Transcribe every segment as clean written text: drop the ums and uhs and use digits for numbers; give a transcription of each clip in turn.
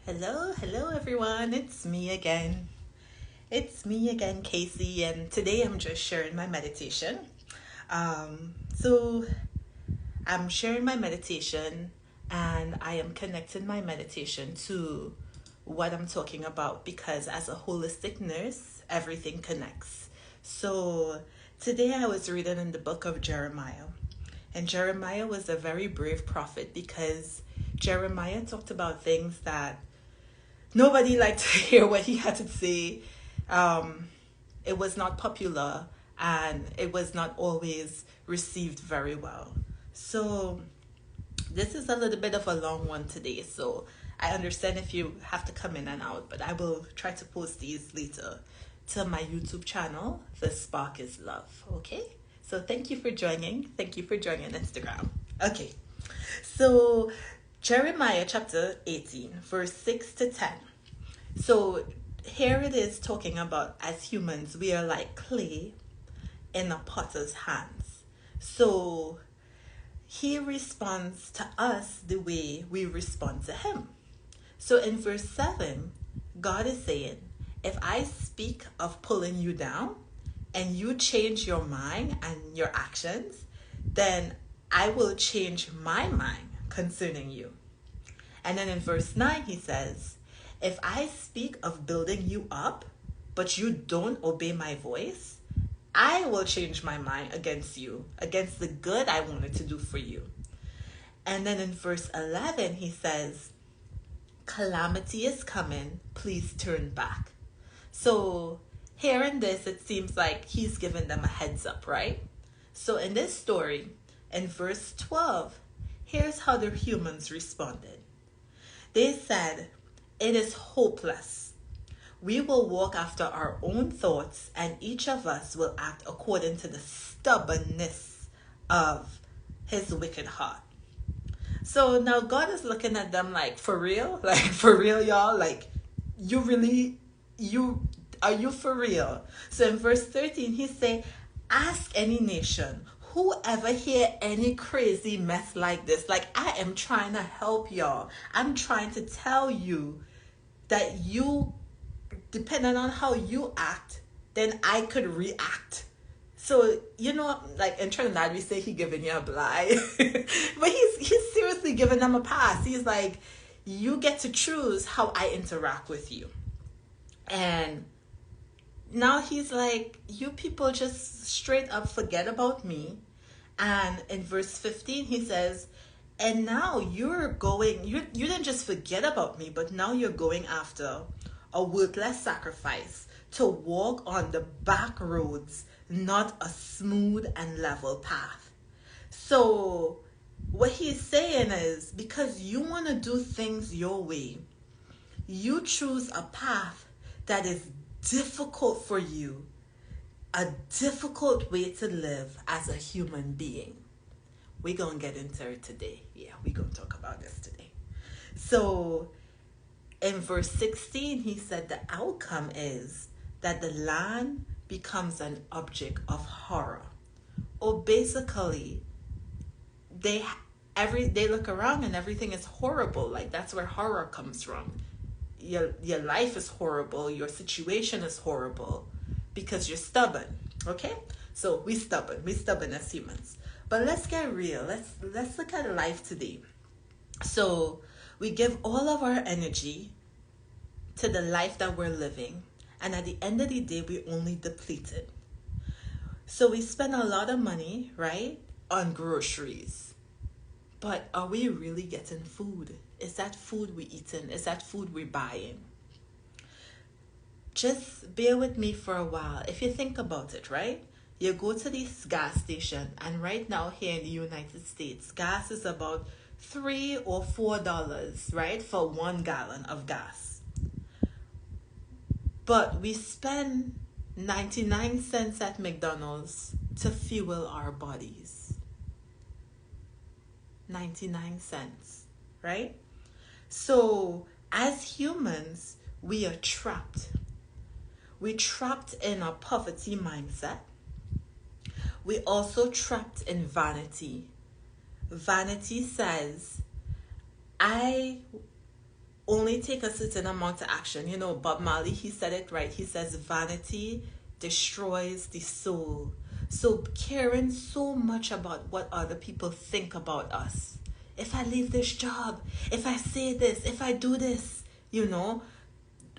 Hello everyone. It's me again. Casey, and today I'm just sharing my meditation. So I'm sharing my meditation, and I am connecting my meditation to what I'm talking about because as a holistic nurse, everything connects. So today I was reading in the book of Jeremiah, and Jeremiah was a very brave prophet because Jeremiah talked about things that nobody liked to hear what he had to say. Um, it was not popular and it was not always received very well. So, this is a little bit of a long one today. So, I understand if you have to come in and out, but I will try to post these later to my YouTube channel, The Spark is Love. Okay? So, thank you for joining. Thank you for joining Instagram. Okay. So, Jeremiah chapter 18, verse 6 to 10. So here it is talking about as humans, we are like clay in a potter's hands. So he responds to us the way we respond to him. So in verse 7, God is saying, if I speak of pulling you down and you change your mind and your actions, then I will change my mind concerning you. And then in verse 9, he says, if I speak of building you up, but you don't obey my voice, I will change my mind against you, against the good I wanted to do for you. And then in verse 11, he says, calamity is coming, please turn back. So hearing this, it seems like he's giving them a heads up, right? So in this story, in verse 12, here's how the humans responded. They said, it is hopeless. We will walk after our own thoughts, and each of us will act according to the stubbornness of his wicked heart. So now God is looking at them like, for real? Like, for real, y'all? Like, are you for real? So in verse 13, he say, ask any nation, whoever hear any crazy mess like this. Like, I am trying to help y'all. I'm trying to tell you that you, depending on how you act, then I could react. So, like in Trinidad, we say he giving you a blind. But he's seriously giving them a pass. He's like, you get to choose how I interact with you. And now he's like, you people just straight up forget about me. And in verse 15, he says, and now you didn't just forget about me, but now you're going after a worthless sacrifice to walk on the back roads, not a smooth and level path. So what he's saying is, because you want to do things your way, you choose a path that is difficult for you, a difficult way to live as a human being. We're going to get into it today. Yeah, we're going to talk about this today. So in verse 16, he said the outcome is that the land becomes an object of horror. Or basically, they look around and everything is horrible. Like, that's where horror comes from. Your life is horrible. Your situation is horrible because you're stubborn. Okay? So we're stubborn. We're stubborn as humans. But let's get real. Let's look at life today. So we give all of our energy to the life that we're living, and at the end of the day, we only deplete it. So we spend a lot of money, right, on groceries. But are we really getting food? Is that food we're eating? Is that food we're buying? Just bear with me for a while. If you think about it, right? You go to this gas station, and right now here in the United States, gas is about $3 or $4, right, for 1 gallon of gas. But we spend 99 cents at McDonald's to fuel our bodies. 99 cents, right? So as humans, we are trapped. We're trapped in a poverty mindset. We also trapped in vanity. Vanity says, I only take a certain amount of action. You know, Bob Marley, he said it right. He says, vanity destroys the soul. So caring so much about what other people think about us. If I leave this job, if I say this, if I do this, you know,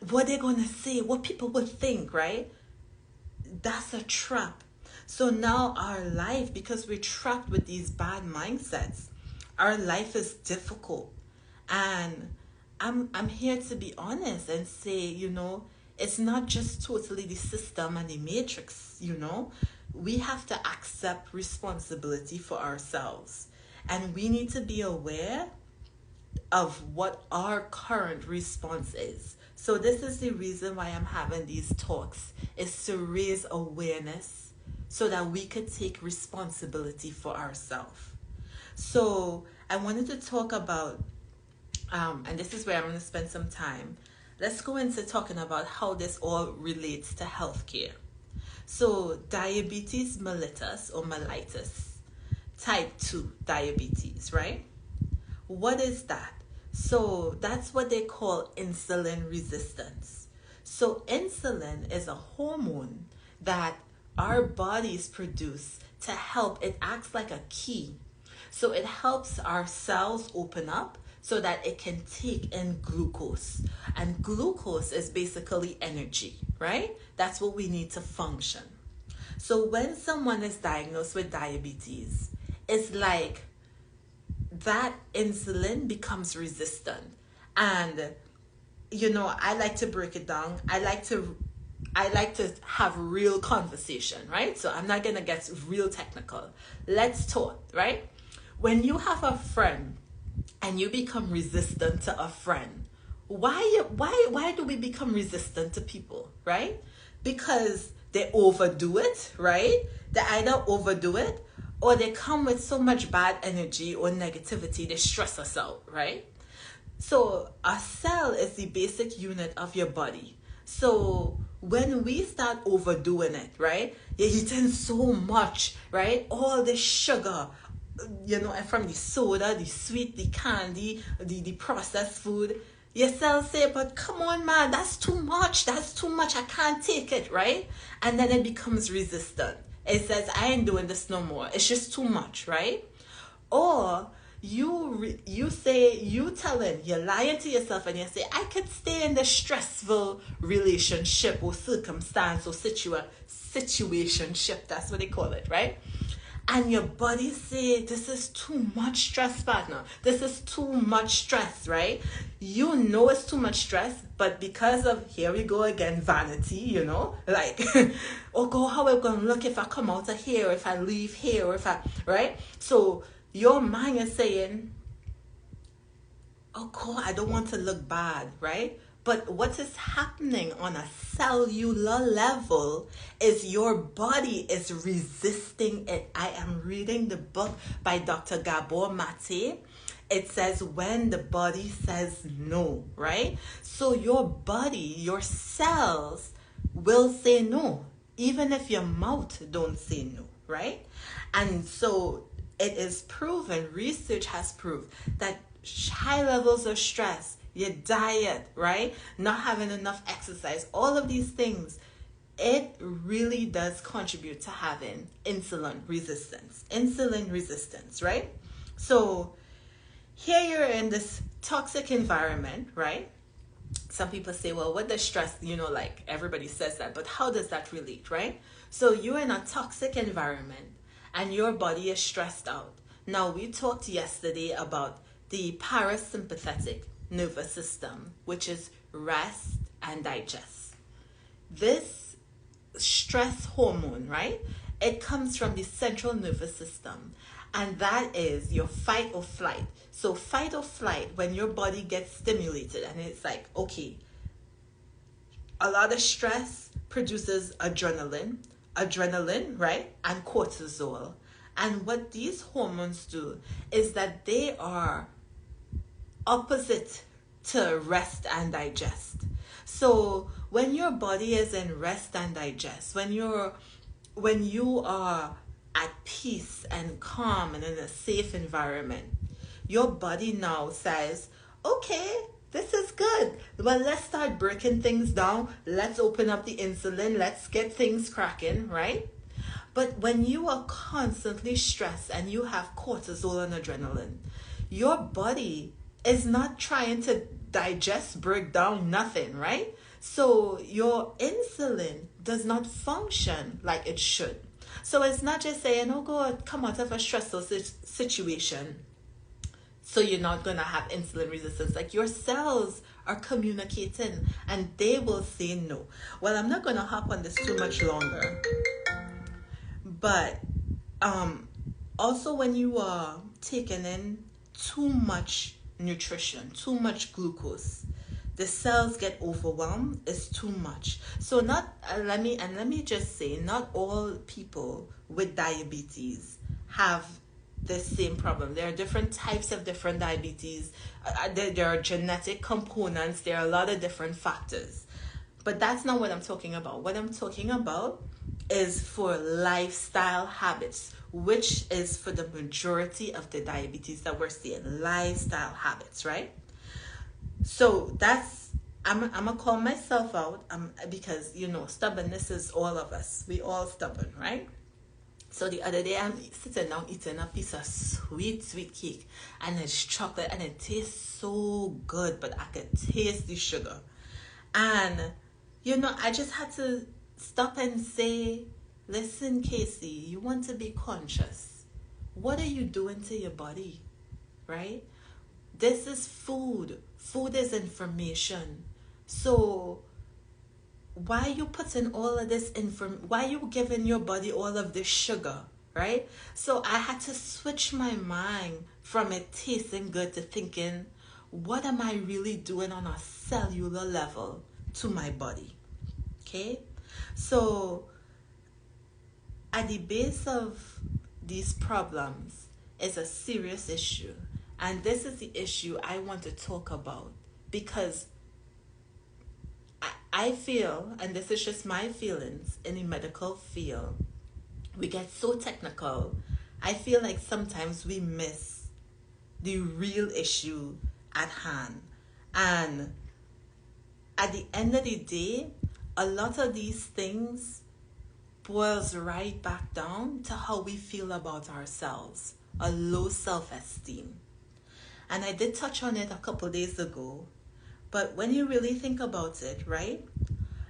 what they're going to say, what people will think, right? That's a trap. So now our life, because we're trapped with these bad mindsets, our life is difficult. And I'm here to be honest and say, you know, it's not just totally the system and the matrix, you know. We have to accept responsibility for ourselves. And we need to be aware of what our current response is. So this is the reason why I'm having these talks, is to raise awareness so that we could take responsibility for ourselves. So I wanted to talk about, and this is where I'm going to spend some time. Let's go into talking about how this all relates to healthcare. So diabetes mellitus or mellitus, type 2 diabetes, right? What is that? So that's what they call insulin resistance. So insulin is a hormone that our bodies produce to help. It acts like a key. So it helps our cells open up so that it can take in glucose. And glucose is basically energy, right? That's what we need to function. So when someone is diagnosed with diabetes, it's like that insulin becomes resistant. And you know, I like to break it down. I like to have real conversation, right? So I'm not gonna get real technical. Let's talk, right? When you have a friend and you become resistant to a friend, why do we become resistant to people, right? Because they overdo it, right? They either overdo it or they come with so much bad energy or negativity, they stress us out, right? So a cell is the basic unit of your body. So when we start overdoing it, right? You're eating so much, right? All the sugar, you know, and from the soda, the sweet, the candy, the processed food. Your cells say, but come on, man, that's too much. That's too much. I can't take it, right? And then it becomes resistant. It says, I ain't doing this no more. It's just too much, right? Or you're lying to yourself and you say, I could stay in this stressful relationship or circumstance or situationship. That's what they call it, right? And your body say, this is too much stress, partner. This is too much stress, right? You know it's too much stress, but because of, here we go again, vanity, you know, like, oh God, how am I going to look if I come out of here, or if I leave here, or if I, right? So your mind is saying, oh God, I don't want to look bad, right? But what is happening on a cellular level is your body is resisting it. I am reading the book by Dr. Gabor Mate. It says when the body says no, right? So your body, your cells will say no, even if your mouth don't say no, right? And so it is proven, research has proved that high levels of stress, your diet, right? Not having enough exercise, all of these things, it really does contribute to having insulin resistance, right? So here you're in this toxic environment, right? Some people say, well, what does stress, you know, like everybody says that, but how does that relate, right? So you're in a toxic environment and your body is stressed out. Now, we talked yesterday about the parasympathetic nervous system, which is rest and digest. This stress hormone, right? It comes from the central nervous system, and that is your fight or flight. So fight or flight, when your body gets stimulated and it's like, okay, a lot of stress produces adrenaline, right? And cortisol. And what these hormones do is that they are opposite to rest and digest. So when your body is in rest and digest, when you are at peace and calm and in a safe environment, your body now says, okay, This is good. Well, let's start breaking things down. Let's open up the insulin. Let's get things cracking, right? But when you are constantly stressed and you have cortisol and adrenaline, your body is not trying to digest, break down nothing, right? So your insulin does not function like it should. So it's not just saying, oh God, come out of a stressful situation, so you're not going to have insulin resistance. Like, your cells are communicating and they will say no. Well, I'm not going to hop on this too much longer, but also when you are taking in too much nutrition, too much glucose, the cells get overwhelmed. It's too much. So not let me just say, not all people with diabetes have the same problem. There are different types of different diabetes. There are genetic components. There are a lot of different factors. But that's not what I'm talking about. What I'm talking about is for lifestyle habits, which is for the majority of the diabetes that we're seeing. Lifestyle habits, right? So that's, I'm gonna call myself out, because stubbornness is all of us. We all stubborn, right? So the other day I'm sitting down eating a piece of sweet cake, and it's chocolate and it tastes so good, but I could taste the sugar. And I just had to stop and say, listen, Casey, you want to be conscious. What are you doing to your body? Right? This is food. Food is information. So why are you putting all of this why are you giving your body all of this sugar, right? So I had to switch my mind from it tasting good to thinking, what am I really doing on a cellular level to my body? Okay? So at the base of these problems is a serious issue. And this is the issue I want to talk about, because I feel, and this is just my feelings in the medical field, we get so technical. I feel like sometimes we miss the real issue at hand. And at the end of the day, a lot of these things boils right back down to how we feel about ourselves, a low self-esteem. And I did touch on it a couple days ago, but when you really think about it, right,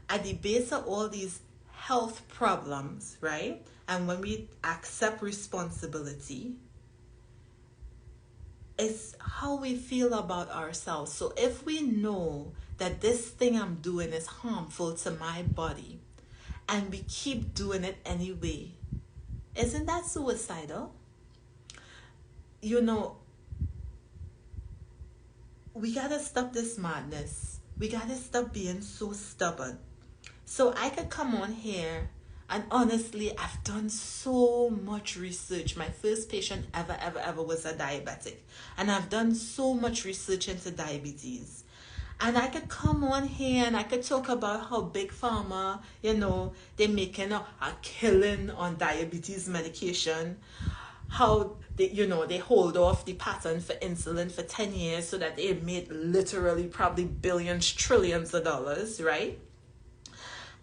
at the base of all these health problems, right, and when we accept responsibility, it's how we feel about ourselves. So if we know that this thing I'm doing is harmful to my body, and we keep doing it anyway, isn't that suicidal? We gotta stop this madness. We gotta stop being so stubborn. So I could come on here, and honestly, I've done so much research. My first patient ever was a diabetic. And I've done so much research into diabetes. And I could come on here and I could talk about how Big Pharma, they're making a killing on diabetes medication. How they hold off the patent for insulin for 10 years so that they made literally probably billions, trillions of dollars, right?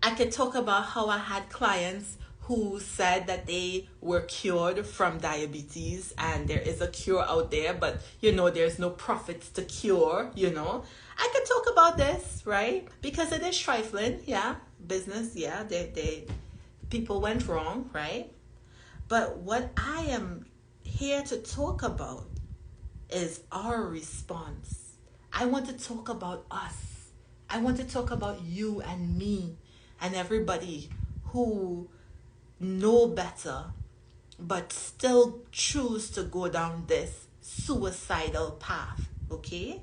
I could talk about how I had clients who said that they were cured from diabetes, and there is a cure out there, but there's no profits to cure. I could talk about this, right? Because it is trifling, yeah. Business, yeah, they people went wrong, right? But what I am here to talk about is our response. I want to talk about us. I want to talk about you and me and everybody who know better but still choose to go down this suicidal path, okay?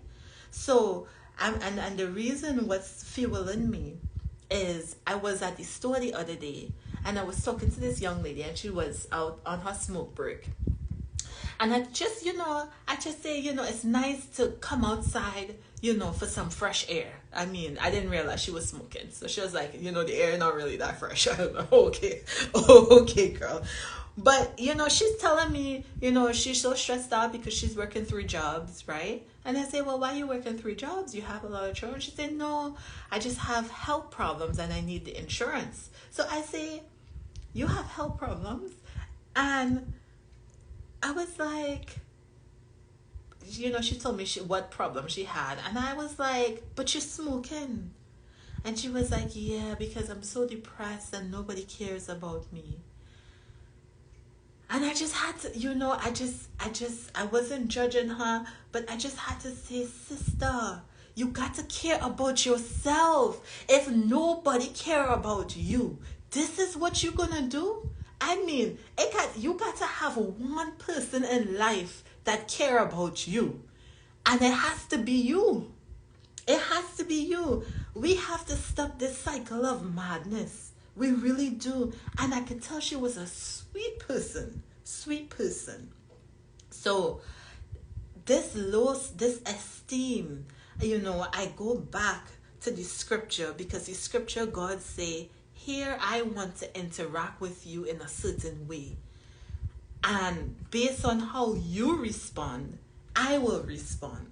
So, and the reason what's fueling me is I was at the store the other day, and I was talking to this young lady, and she was out on her smoke break. And I just say, it's nice to come outside, for some fresh air. I mean, I didn't realize she was smoking. So she was like, the air not really that fresh. I don't know. Okay. Okay, girl. But, she's telling me, she's so stressed out because she's working 3 jobs, right? And I say, well, why are you working 3 jobs? You have a lot of children. She said, no, I just have health problems and I need the insurance. So I say, you have health problems? And I was like, she told me what problem she had. And I was like, but you're smoking. And she was like, yeah, because I'm so depressed and nobody cares about me. And I just had to, I wasn't judging her, but I just had to say, sister, you got to care about yourself. If nobody care about you, this is what you're gonna do? I mean, you got to have one person in life that care about you. And it has to be you. It has to be you. We have to stop this cycle of madness. We really do. And I could tell she was a sweet person. Sweet person. So this esteem, I go back to the scripture, because the scripture, God say, here I want to interact with you in a certain way. And based on how you respond, I will respond.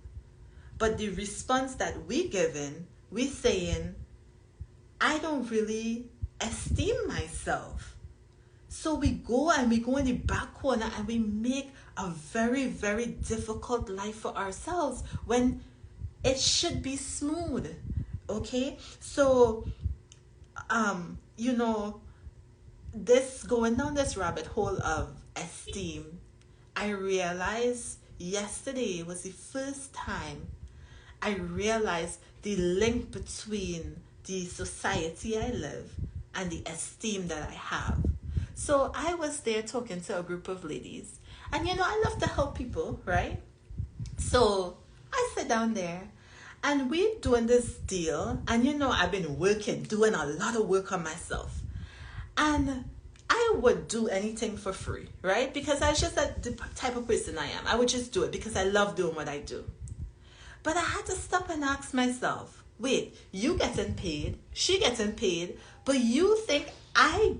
But the response that we given, we saying, I don't really esteem myself. So we go in the back corner and we make a very, very difficult life for ourselves when it should be smooth. Okay? So, this going down this rabbit hole of esteem, I realized yesterday was the first time I realized the link between the society I live and the esteem that I have. So I was there talking to a group of ladies, and I love to help people, right? So I sit down there and we're doing this deal, and I've been doing a lot of work on myself. And I would do anything for free, right? Because I was just the type of person I am. I would just do it because I love doing what I do. But I had to stop and ask myself, wait, you getting paid, she getting paid, but you think I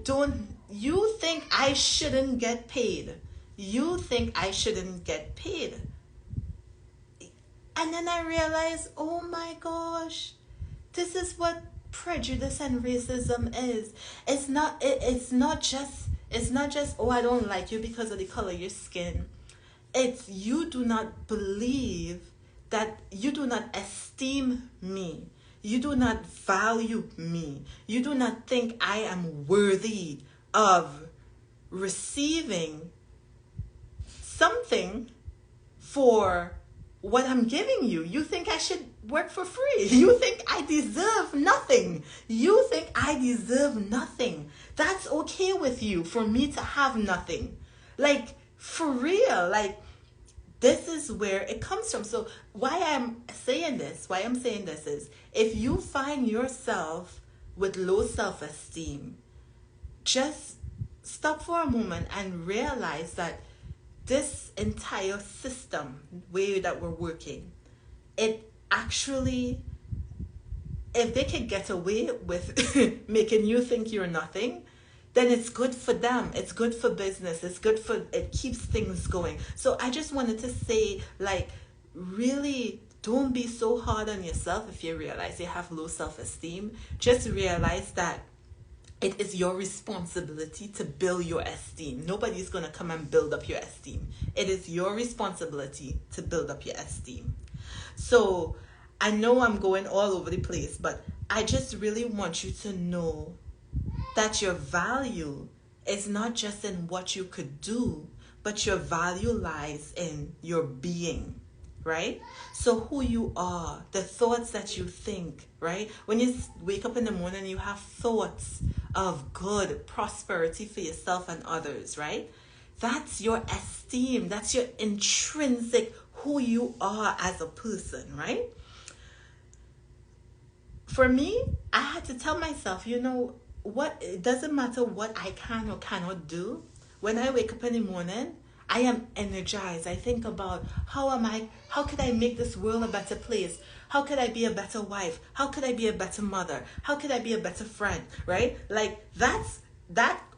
shouldn't get paid. You think I shouldn't get paid. And then I realized, oh my gosh, this is what prejudice and racism is. It's not just, oh, I don't like you because of the color of your skin. It's you do not believe that, you do not esteem me. You do not value me. You do not think I am worthy of receiving something for what I'm giving you. You think I should work for free. You think I deserve nothing. You think I deserve nothing. That's okay with you for me to have nothing. Like, for real. Like, this is where it comes from. So why I'm saying this is, if you find yourself with low self-esteem, just stop for a moment and realize that this entire system, way that we're working, it actually, if they can get away with making you think you're nothing, then it's good for them. It's good for business. It keeps things going. So I just wanted to say, like, really don't be so hard on yourself if you realize you have low self-esteem. Just realize that it is your responsibility to build your esteem. Nobody's going to come and build up your esteem. It is your responsibility to build up your esteem. So I know I'm going all over the place, but I just really want you to know that your value is not just in what you could do, but your value lies in your being, right? So who you are, the thoughts that you think, right? When you wake up in the morning, you have thoughts of good prosperity for yourself and others, right? That's your esteem. That's your intrinsic who you are as a person, right? For me, I had to tell myself, it doesn't matter what I can or cannot do. When I wake up in the morning, I am energized. I think about how could I make this world a better place? How could I be a better wife? How could I be a better mother? How could I be a better friend? Right? Like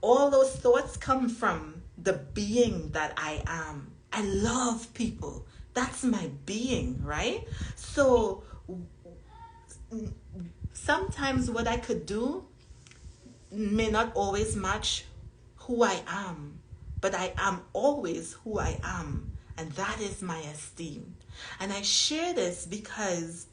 all those thoughts come from the being that I am. I love people. That's my being, right? So sometimes what I could do may not always match who I am, but I am always who I am, and that is my esteem. And I share this because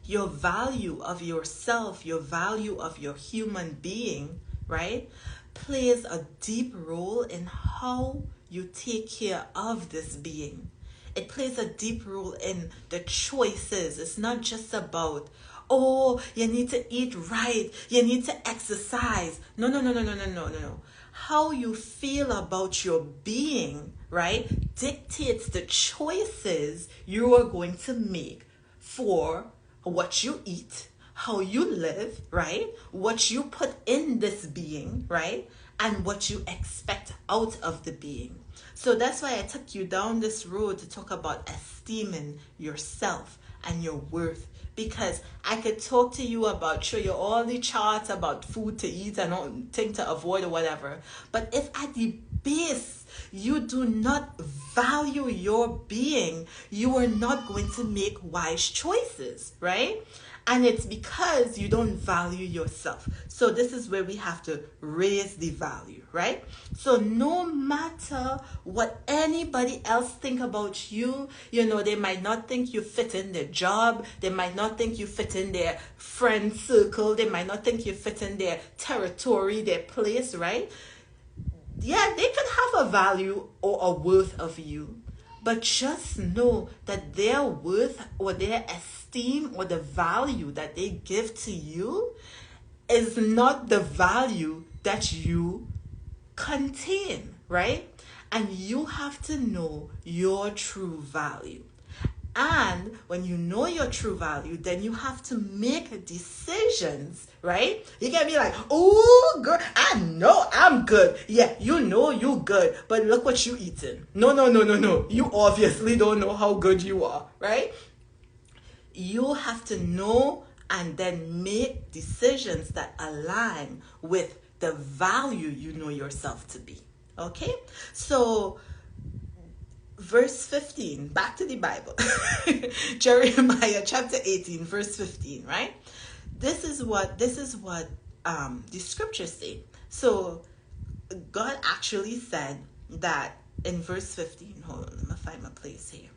your value of yourself, your value of your human being, right, plays a deep role in how you take care of this being. It plays a deep role in the choices. It's not just about, oh, you need to eat right, you need to exercise. No, no, no, no, no, no, no, no, no. How you feel about your being, right, dictates the choices you are going to make for what you eat, how you live, right? What you put in this being, right? And what you expect out of the being. So that's why I took you down this road to talk about esteeming yourself and your worth. Because I could talk to you about, show you all the charts about food to eat and all things to avoid or whatever. But if at the base you do not value your being, you are not going to make wise choices, right? And it's because you don't value yourself. So this is where we have to raise the value, right? So no matter what anybody else think about you, you know, they might not think you fit in their job. They might not think you fit in their friend circle. They might not think you fit in their territory, their place, right? Yeah, they can have a value or a worth of you, but just know that their worth or their esteem or the value that they give to you is not the value that you contain, right? And you have to know your true value. And when you know your true value, then you have to make decisions, right? You can be like, oh, girl, I know I'm good. Yeah, you know you good, but look what you eating. No, no, no, no, no. You obviously don't know how good you are, right? You have to know and then make decisions that align with the value you know yourself to be. Okay? So verse 15, back to the Bible. Jeremiah chapter 18, verse 15, right? This is what the scriptures say. So God actually said that in verse 15. Hold on, let me find my place here.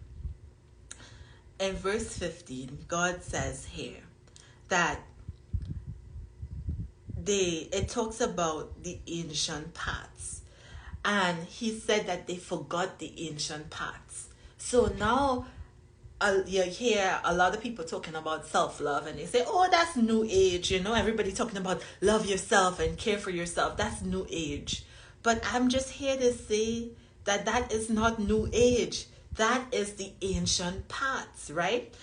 In verse 15, God says here that it talks about the ancient paths. And he said that they forgot the ancient paths. So now you hear a lot of people talking about self-love and they say, oh, that's new age. You know, everybody talking about love yourself and care for yourself. That's new age. But I'm just here to say that that is not new age. That is the ancient paths, right?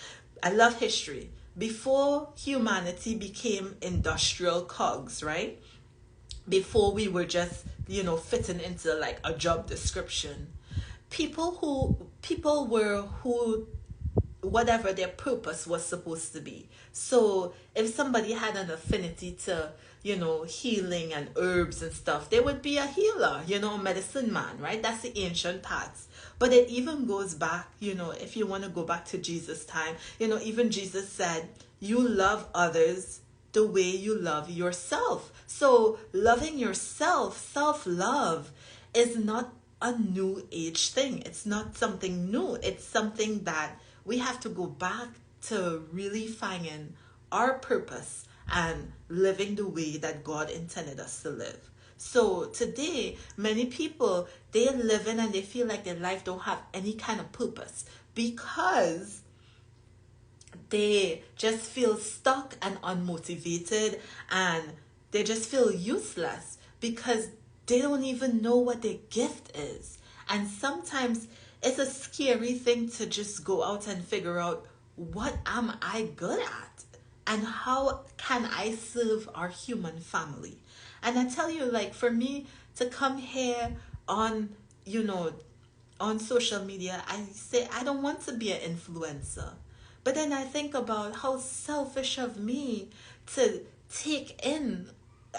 I love history. Before humanity became industrial cogs, right? Before we were just, you know, fitting into like a job description, people were who whatever their purpose was supposed to be. So if somebody had an affinity to, you know, healing and herbs and stuff, they would be a healer, you know, medicine man, right? That's the ancient paths. But it even goes back, you know, if you want to go back to Jesus' time, you know, even Jesus said, you love others the way you love yourself. So loving yourself, self-love, is not a new age thing. It's not something new. It's something that we have to go back to really finding our purpose and living the way that God intended us to live. So today, many people, they're living and they feel like their life don't have any kind of purpose because they just feel stuck and unmotivated, and they just feel useless because they don't even know what their gift is. And sometimes it's a scary thing to just go out and figure out, what am I good at? And how can I serve our human family? And I tell you, like, for me to come here on, you know, on social media, I say I don't want to be an influencer. But then I think about how selfish of me to take in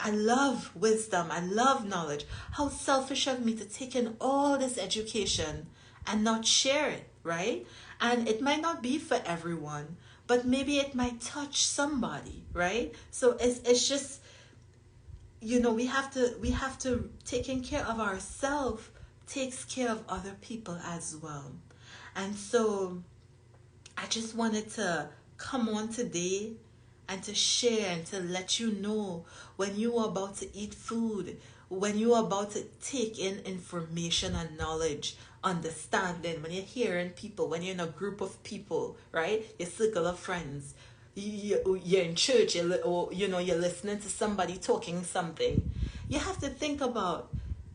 I love wisdom. I love knowledge. How selfish of me to take in all this education and not share it, right? And it might not be for everyone, but maybe it might touch somebody, right? So it's just, we have to taking care of ourselves takes care of other people as well. And so I just wanted to come on today and to share and to let you know, when you are about to eat food, when you are about to take in information and knowledge, understanding, when you're hearing people, when you're in a group of people, right? Your circle of friends, you're in church, or you're listening to somebody talking something. You have to think about,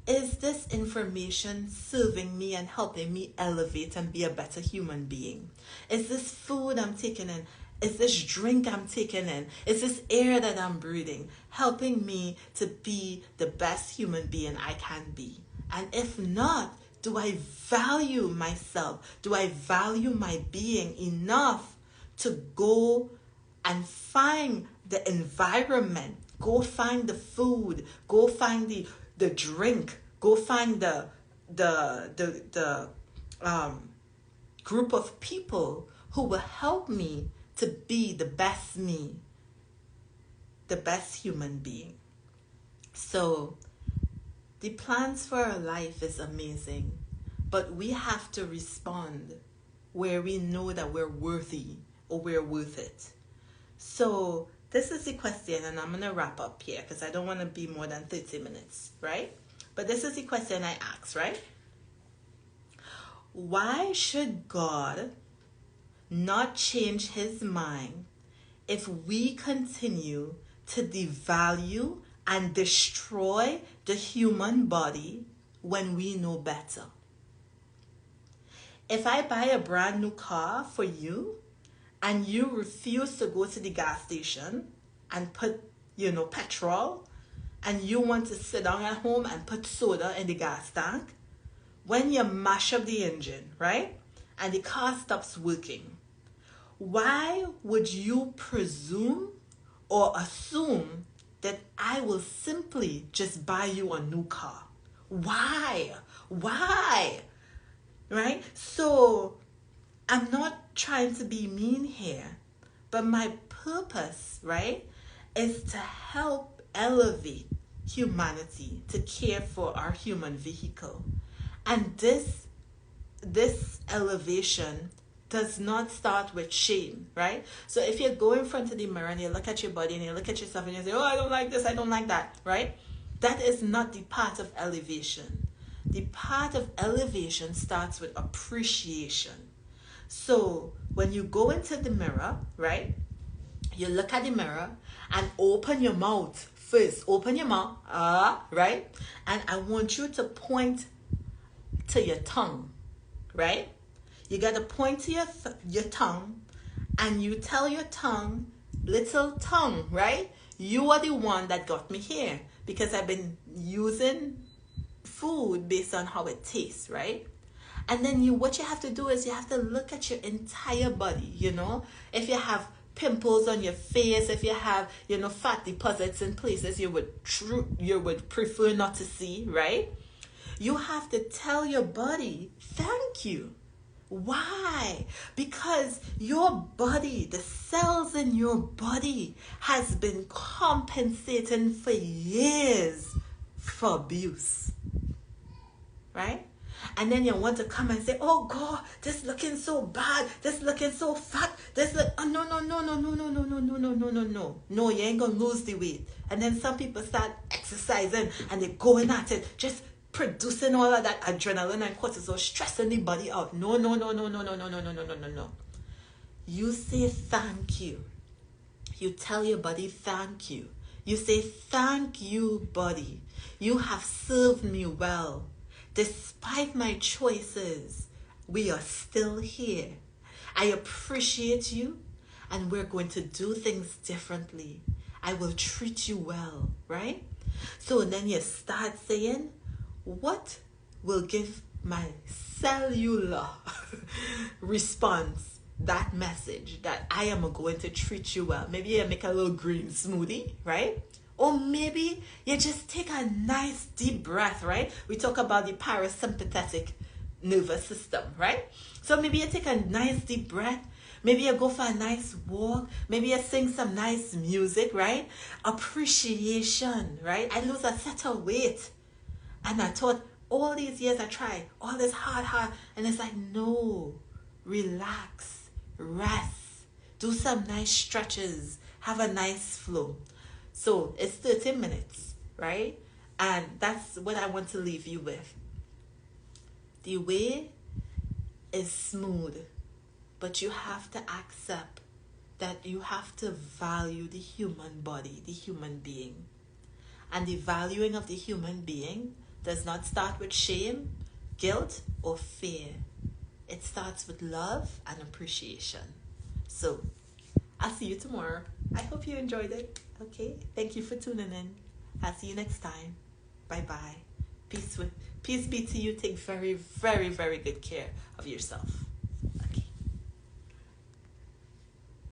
is this information serving me and helping me elevate and be a better human being? Is this food I'm taking in, is this drink I'm taking in, is this air that I'm breathing helping me to be the best human being I can be? And if not, do I value myself? Do I value my being enough to go and find the environment, go find the food, go find the drink, go find the group of people who will help me to be the best me, the best human being. So the plans for our life is amazing, but we have to respond where we know that we're worthy or we're worth it. So this is the question, and I'm going to wrap up here because I don't want to be more than 30 minutes, right? But this is the question I asked, right? Why should God not change his mind if we continue to devalue and destroy the human body when we know better? If I buy a brand new car for you and you refuse to go to the gas station and put, petrol, and you want to sit down at home and put soda in the gas tank, when you mash up the engine, right, and the car stops working, why would you presume or assume that I will simply just buy you a new car? Why? Right? So I'm not trying to be mean here, but my purpose, right, is to help elevate humanity, to care for our human vehicle. And this elevation does not start with shame, right? So if you go in front of the mirror and you look at your body and you look at yourself and you say, oh, I don't like this, I don't like that, right? That is not the part of elevation. The part of elevation starts with appreciation. So when you go into the mirror, right, you look at the mirror and open your mouth first. Open your mouth, right? And I want you to point to your tongue, right? You got to point to your tongue, and you tell your tongue, little tongue, right? You are the one that got me here because I've been using food based on how it tastes, right? And then what you have to do is you have to look at your entire body, If you have pimples on your face, if you have, fat deposits in places you would prefer not to see, right? You have to tell your body, thank you. Why? Because your body, the cells in your body has been compensating for years for abuse, right? And then you want to come and say, oh God, this looking so bad, this looking so fat, no, you ain't gonna lose the weight. And then some people start exercising and they're going at it, just producing all of that adrenaline and cortisol, stressing the body out. No. You say thank you. You tell your body thank you. You say thank you, body. You have served me well. Despite my choices, we are still here. I appreciate you, and we're going to do things differently. I will treat you well, right? So then you start saying, what will give my cellular response that message that I am going to treat you well? Maybe you make a little green smoothie, right? Or maybe you just take a nice deep breath, right? We talk about the parasympathetic nervous system, right? So maybe you take a nice deep breath. Maybe you go for a nice walk. Maybe you sing some nice music, right? Appreciation, right? I lose a set of weight. And I thought, all these years I tried, all this hard, and it's like, no, relax, rest, do some nice stretches, have a nice flow. So it's 30 minutes, right? And that's what I want to leave you with. The way is smooth, but you have to accept that you have to value the human body, the human being. And the valuing of the human being does not start with shame, guilt, or fear. It starts with love and appreciation. So, I'll see you tomorrow. I hope you enjoyed it. Okay? Thank you for tuning in. I'll see you next time. Bye-bye. Peace be to you. Take very, very, very good care of yourself.